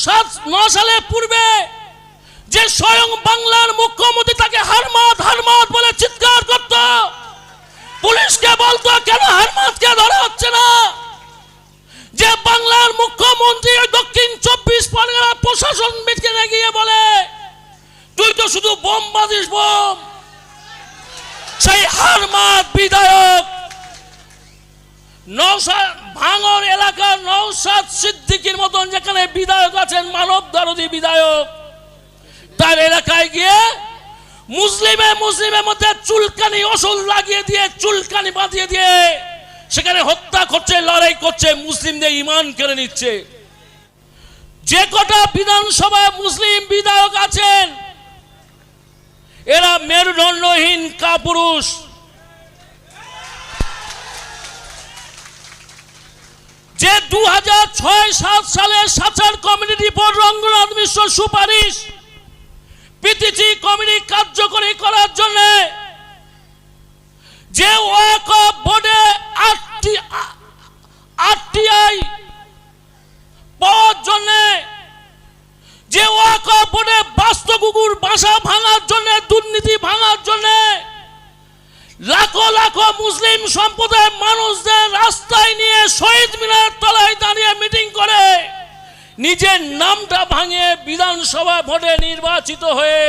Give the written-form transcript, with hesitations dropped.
9 সালের পূর্বে যে স্বয়ং বাংলার মুখ্যমন্ত্রী তাকে হারমাত হারমাত বলে চিৎকার করত, পুলিশকে বলতো কেন হারমাতকে ধরা হচ্ছে না। যে বাংলার মুখ্যমন্ত্রী দক্ষিণ 24 পরগনা প্রশাসন মিটকে গিয়ে বলে তুই তো শুধু বোম বাজিস বোম। সেই হারমাত বিধায়ক ভাঙর এলাকার নওশাদ সিদ্দিকীর মতন যেখানে বিধায়ক আছেন, মানব দরদী বিধায়ক, তার এলাকায় গিয়ে মুসলিমের মধ্যে চুলকানি ওষুধ লাগিয়ে দিয়ে চুলকানি বাঁধিয়ে দিয়ে সেখানে হত্যা করছে, লড়াই করছে, মুসলিমদের ঈমান কেড়ে নিচ্ছে। যে কটা বিধানসভায় মুসলিম বিধায়ক আছেন এরা মেরুদণ্ডহীন কাপুরুষ। যে 2006-7 সালে সাচার কমিটি রিপোর্ট, রঙ্গনাথ মিশ্র সুপারিশ, পিটিসি কমিটি কার্যকরী করার জন্য যে ওয়াকফ বোর্ডে আরটিআই পাওয়ার জন্য, যে ওয়াকফ বোর্ডে বাস্তুকুকুর বাসা ভাঙার জন্য, দুর্নীতি ভাঙার জন্য লাখো লাখো মুসলিম সম্প্রদায়ের মানুষদের রাস্তায় নিয়ে শহীদ মিনার তলায় দাঁড়িয়ে মিটিং করে নিজের নামটা ভাঙিয়ে বিধানসভা ভোটে নির্বাচিত হয়ে